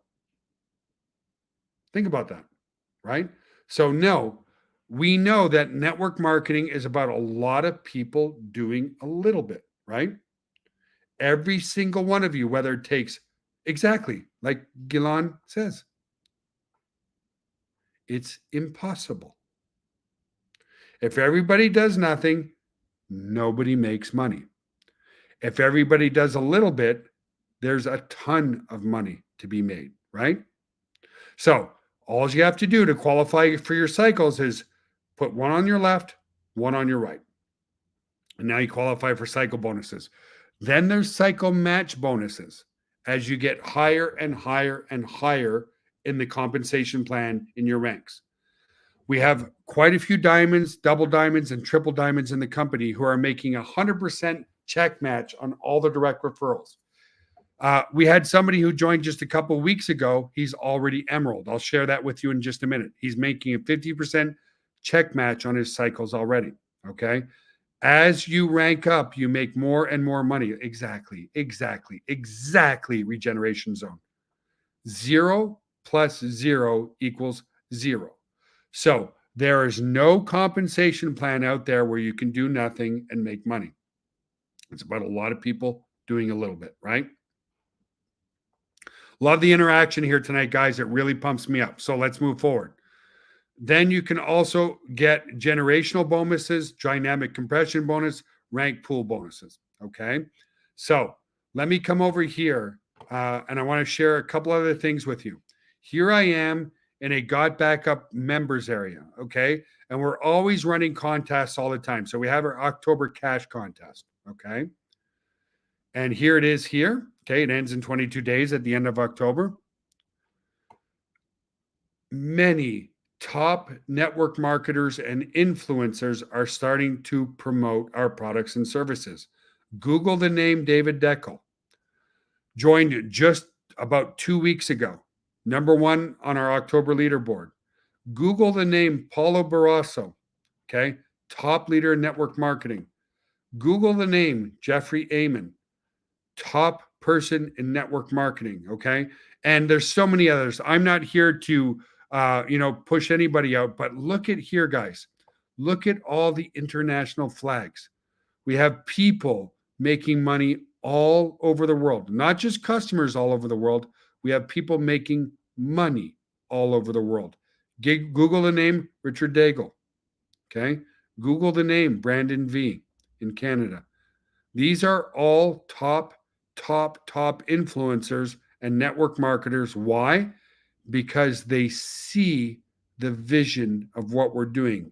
Think about that, right? So no, we know that network marketing is about a lot of people doing a little bit, right? Every single one of you, whether it takes exactly like Ghislain says, it's impossible. If everybody does nothing, nobody makes money. If everybody does a little bit, there's a ton of money to be made, right? So all you have to do to qualify for your cycles is put one on your left, one on your right. And now you qualify for cycle bonuses. Then there's cycle match bonuses as you get higher and higher and higher in the compensation plan in your ranks. We have quite a few diamonds, double diamonds, and triple diamonds in the company who are making 100% check match on all the direct referrals. We had somebody who joined just a couple of weeks ago. He's already emerald. I'll share that with you in just a minute. He's making a 50% check match on his cycles already. Okay. As you rank up, you make more and more money. Exactly. Regeneration zone. 0 plus 0 equals 0. So there is no compensation plan out there where you can do nothing and make money. It's about a lot of people doing a little bit, right? Love the interaction here tonight, guys. It really pumps me up. So let's move forward. Then you can also get generational bonuses, dynamic compression bonus, rank pool bonuses. Okay. So let me come over here and I want to share a couple other things with you. Here I am in a God Backup members area. Okay. And we're always running contests all the time. So we have our October cash contest. Okay. And here it is here. Okay, it ends in 22 days at the end of October. Many top network marketers and influencers are starting to promote our products and services. Google the name David Deckel. Joined just about 2 weeks ago. Number one on our October leaderboard. Google the name Paulo Barroso. Okay, top leader in network marketing. Google the name Jeffrey Amon, top person in network marketing. Okay, and there's so many others. I'm not here to push anybody out, but look at here, guys. Look at all the international flags. We have people making money all over the world, not just customers all over the world. We have people making money all over the world. Google the name Richard Daigle. Okay. Google the name Brandon V in Canada. These are all top influencers and network marketers. Why? Because they see the vision of what we're doing.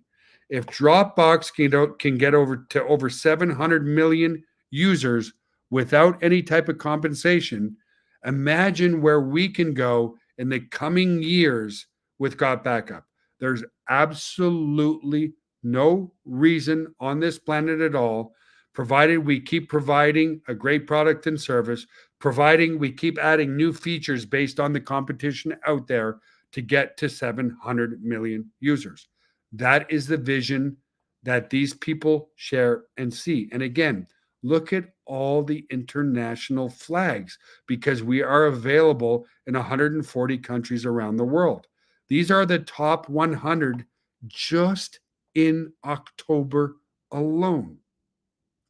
If Dropbox can get over 700 million users without any type of compensation, imagine where we can go in the coming years with Got Backup. There's absolutely no reason on this planet at all, provided we keep providing a great product and service, providing we keep adding new features based on the competition out there to get to 700 million users. That is the vision that these people share and see. And again, look at all the international flags because we are available in 140 countries around the world. These are the top 100 just in October alone.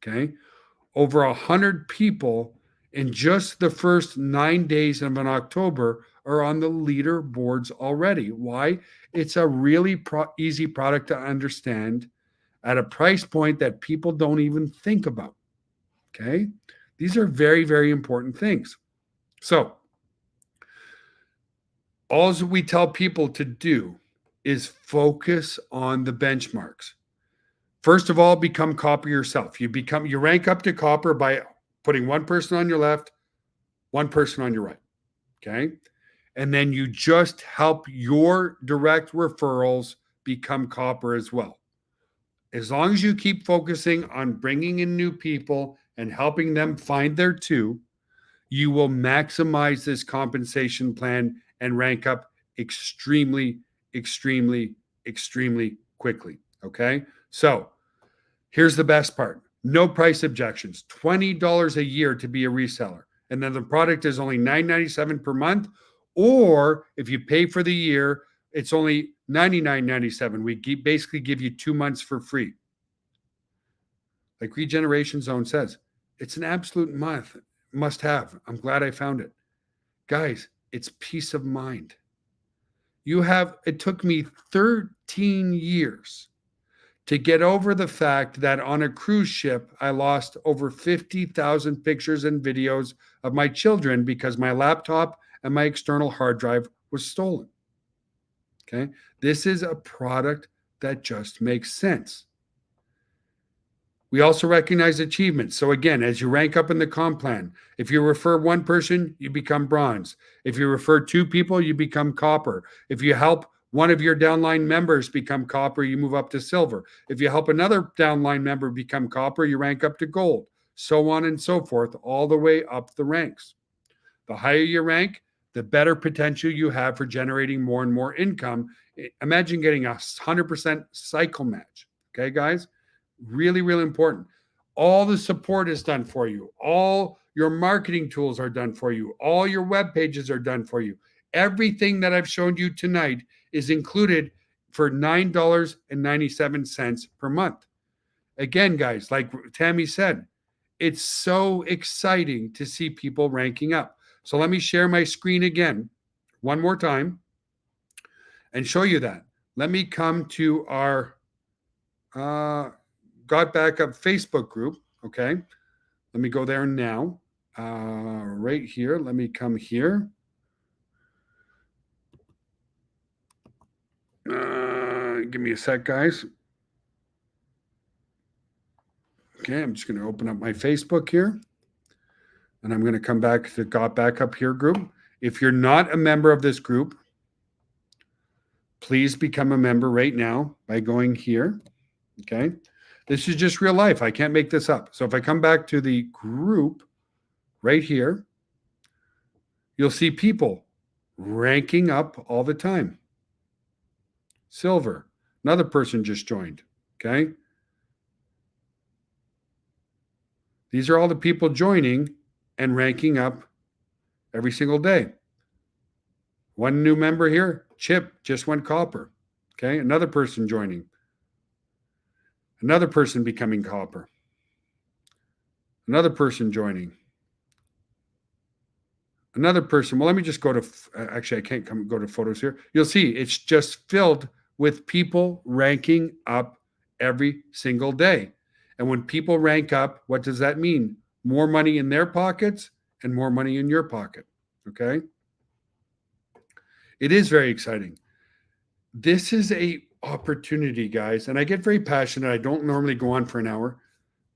Okay. Over 100 people in just the first 9 days of an October are on the leaderboards already. Why? It's a really easy product to understand at a price point that people don't even think about. Okay. These are very, very important things. So, all we tell people to do is focus on the benchmarks. First of all, become copper yourself. You rank up to copper by putting one person on your left, one person on your right. Okay. And then you just help your direct referrals become copper as well. As long as you keep focusing on bringing in new people and helping them find their two, you will maximize this compensation plan and rank up extremely, extremely, extremely quickly. Okay. So here's the best part. No price objections, $20 a year to be a reseller. And then the product is only $9.97 per month. Or if you pay for the year, it's only $99.97. We basically give you 2 months for free. Like Regeneration Zone says, it's an absolute must have. I'm glad I found it. Guys, it's peace of mind. It took me 13 years to get over the fact that on a cruise ship, I lost over 50,000 pictures and videos of my children because my laptop and my external hard drive was stolen. Okay. This is a product that just makes sense. We also recognize achievements. So again, as you rank up in the comp plan, if you refer one person, you become bronze. If you refer 2 people, you become copper. If you help one of your downline members become copper, you move up to silver. If you help another downline member become copper, you rank up to gold, so on and so forth, all the way up the ranks. The higher you rank, the better potential you have for generating more and more income. Imagine getting 100% cycle match. Okay, guys? Really, really important. All the support is done for you. All your marketing tools are done for you. All your web pages are done for you. Everything that I've shown you tonight is included for $9.97 per month. Again, guys, like Tammy said, it's so exciting to see people ranking up. So let me share my screen again one more time and show you that. Let me come to our Got Backup Facebook group. Okay. Let me go there now. Right here. Let me come here. Give me a sec, guys. Okay, I'm just going to open up my Facebook here. And I'm going to come back to Got Backup Here group. If you're not a member of this group, please become a member right now by going here. Okay. This is just real life. I can't make this up. So if I come back to the group right here, you'll see people ranking up all the time. Silver, another person just joined. Okay. These are all the people joining and ranking up every single day. One new member here, Chip, just went copper. Okay. Another person joining. Another person becoming copper. Another person joining. Another person. Well, let me just go to, actually, I can't go to photos here. You'll see it's just filled with people ranking up every single day. And when people rank up, what does that mean? More money in their pockets and more money in your pocket. Okay. It is very exciting. This is a opportunity, guys, and I get very passionate. I don't normally go on for an hour,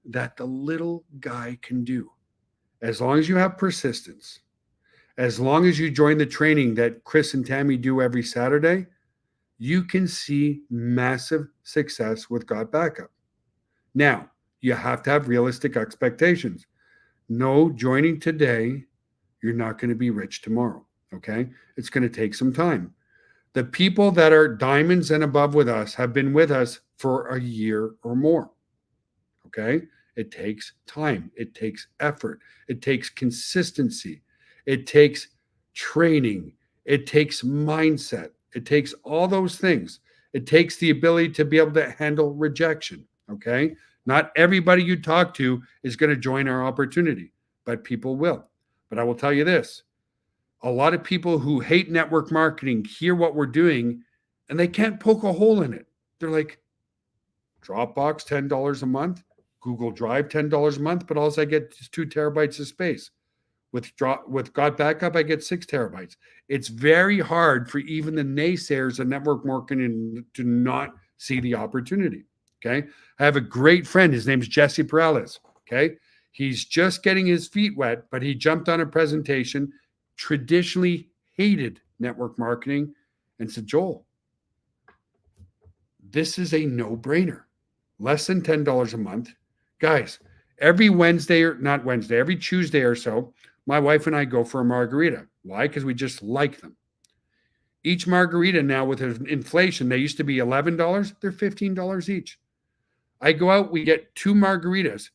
that the little guy can do. As long as you have persistence, as long as you join the training that Chris and Tammy do every Saturday, you can see massive success with Got Backup. Now, you have to have realistic expectations. No, joining today, you're not going to be rich tomorrow, okay? It's going to take some time. The people that are diamonds and above with us have been with us for a year or more. Okay. It takes time. It takes effort. It takes consistency. It takes training. It takes mindset. It takes all those things. It takes the ability to be able to handle rejection. Okay. Not everybody you talk to is going to join our opportunity, but people will. But I will tell you this. A lot of people who hate network marketing hear what we're doing and they can't poke a hole in it. They're like, Dropbox, $10 a month, Google Drive, $10 a month, but all I get is 2 terabytes of space. With Got Backup, I get 6 terabytes. It's very hard for even the naysayers of network marketing to not see the opportunity. Okay. I have a great friend. His name is Jesse Perales. Okay. He's just getting his feet wet, but he jumped on a presentation, traditionally hated network marketing, and said, Joel, this is a no-brainer. Less than $10 a month. Guys, every every Tuesday or so, my wife and I go for a margarita. Why? Because we just like them. Each margarita now with inflation, they used to be $11. They're $15 each. I go out, we get 2 margaritas.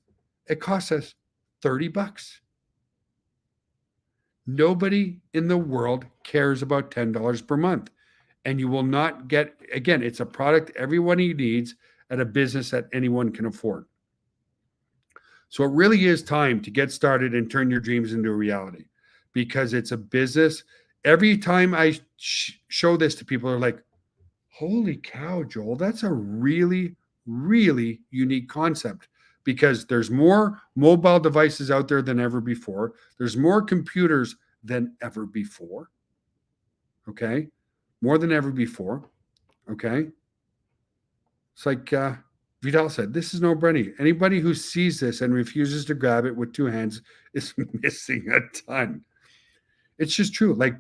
It costs us $30. Nobody in the world cares about $10 per month. And you will not get, again, it's a product everyone needs at a business that anyone can afford. So it really is time to get started and turn your dreams into a reality, because it's a business. Every time I show this to people, they're like, holy cow, Joel, that's a really, really unique concept. Because there's more mobile devices out there than ever before. There's more computers than ever before. Okay. More than ever before. Okay. It's like Vidal said, this is no-brainer. Anybody who sees this and refuses to grab it with 2 hands is missing a ton. It's just true. Like,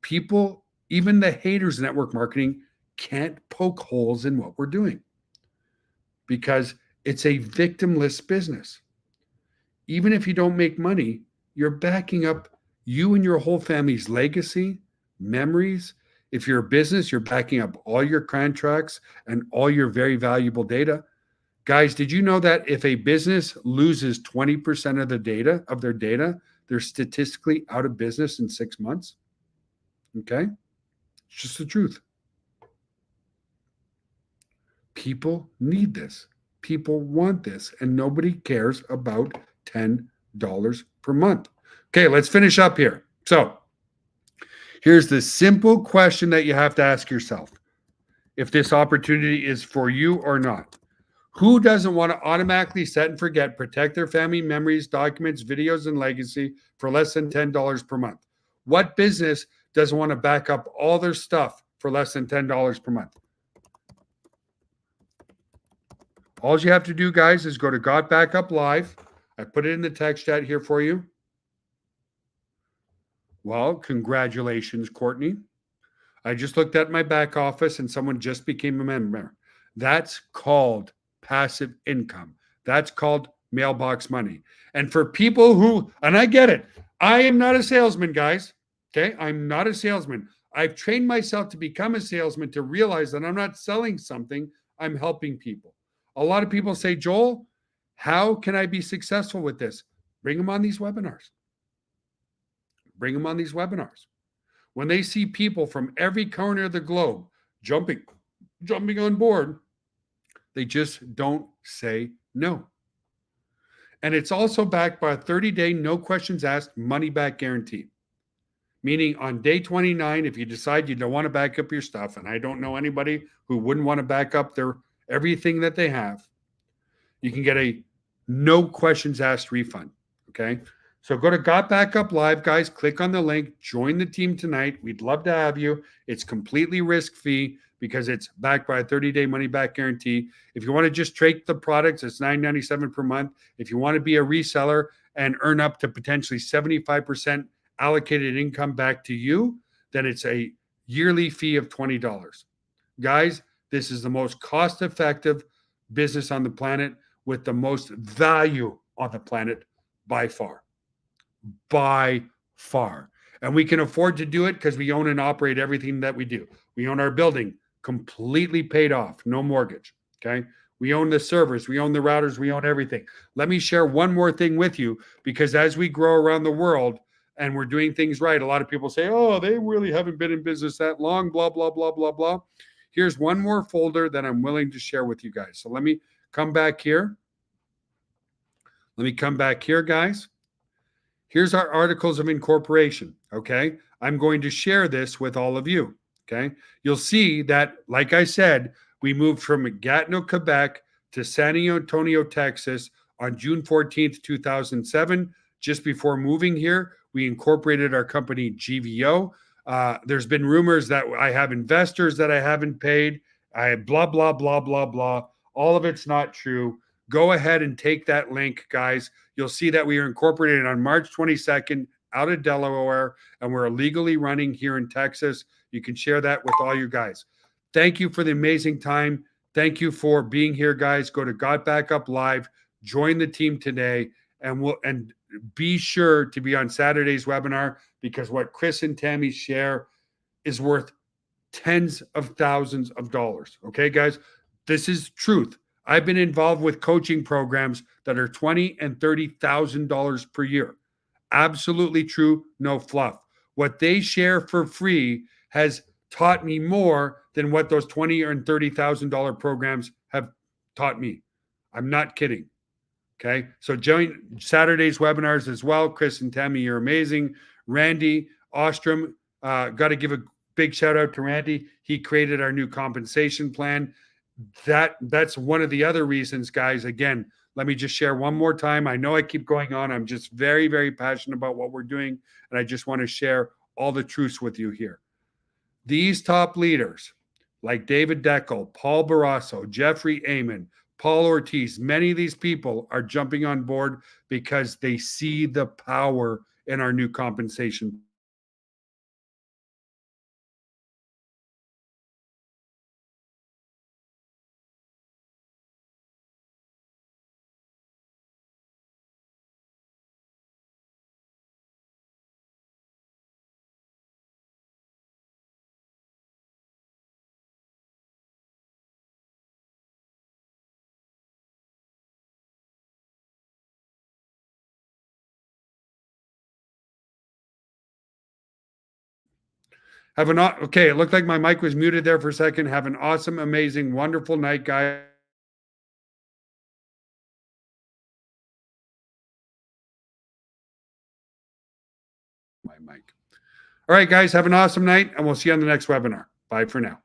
people, even the haters of network marketing, can't poke holes in what we're doing, because it's a victimless business. Even if you don't make money, you're backing up you and your whole family's legacy, memories. If you're a business, you're backing up all your contracts and all your very valuable data. Guys, did you know that if a business loses 20% of their data, they're statistically out of business in 6 months? Okay? It's just the truth. People need this. People want this, and nobody cares about $10 per month. Okay, let's finish up here. So here's the simple question that you have to ask yourself: if this opportunity is for you or not. Who doesn't want to automatically set and forget, protect their family memories, documents, videos, and legacy for less than $10 per month? What business doesn't want to back up all their stuff for less than $10 per month? All you have to do, guys, is go to Got Backup Live. I put it in the text chat here for you. Well, congratulations, Courtney. I just looked at my back office and someone just became a member. That's called passive income. That's called mailbox money. And for people who, and I get it, I am not a salesman, guys. Okay. I'm not a salesman. I've trained myself to become a salesman to realize that I'm not selling something, I'm helping people. A lot of people say, Joel, how can I be successful with this? Bring them on these webinars. Bring them on these webinars. When they see people from every corner of the globe jumping on board, they just don't say no. And it's also backed by a 30-day, no questions asked, money back guarantee. Meaning on day 29, if you decide you don't want to back up your stuff, and I don't know anybody who wouldn't want to back up their everything that they have, you can get a no questions asked refund. Okay. So go to Got Backup Live, guys. Click on the link. Join the team tonight. We'd love to have you. It's completely risk-free because it's backed by a 30-day money-back guarantee. If you want to just trade the products, it's $9.97 per month. If you want to be a reseller and earn up to potentially 75% allocated income back to you, then it's a yearly fee of $20. Guys, this is the most cost-effective business on the planet with the most value on the planet by far. By far. And we can afford to do it because we own and operate everything that we do. We own our building completely paid off, no mortgage. Okay. We own the servers, we own the routers, we own everything. Let me share one more thing with you because as we grow around the world and we're doing things right, a lot of people say, oh, they really haven't been in business that long, blah, blah, blah, blah, blah. Here's one more folder that I'm willing to share with you guys. So let me come back here. Guys. Here's our articles of incorporation. Okay. I'm going to share this with all of you. Okay. You'll see that, like I said, we moved from Gatineau, Quebec to San Antonio, Texas on June 14th, 2007. Just before moving here, we incorporated our company GVO. There's been rumors that I have investors that I haven't paid. I blah, blah, blah, blah, blah. All of it's not true. Go ahead and take that link, guys. You'll see that we are incorporated on March 22nd out of Delaware, and we're illegally running here in Texas. You can share that with all you guys. Thank you for the amazing time. Thank you for being here, guys. Go to Got Backup Live. Join the team today, and be sure to be on Saturday's webinar because what Chris and Tammy share is worth tens of thousands of dollars. Okay, guys? This is truth. I've been involved with coaching programs that are $20,000 and $30,000 per year. Absolutely true, no fluff. What they share for free has taught me more than what those $20,000 and $30,000 programs have taught me. I'm not kidding. Okay, so join Saturday's webinars as well. Chris and Tammy, you're amazing. Randy Ostrom, got to give a big shout out to Randy. He created our new compensation plan. That's one of the other reasons, guys. Again, let me just share one more time. I know I keep going on. I'm just very, very passionate about what we're doing, and I just want to share all the truths with you here. These top leaders, like David Deckel, Paul Barrasso, Jeffrey Amon, Paul Ortiz, many of these people are jumping on board because they see the power in our new compensation. Okay, it looked like my mic was muted there for a second. Have an awesome, amazing, wonderful night, guys. My mic. All right, guys, have an awesome night, and we'll see you on the next webinar. Bye for now.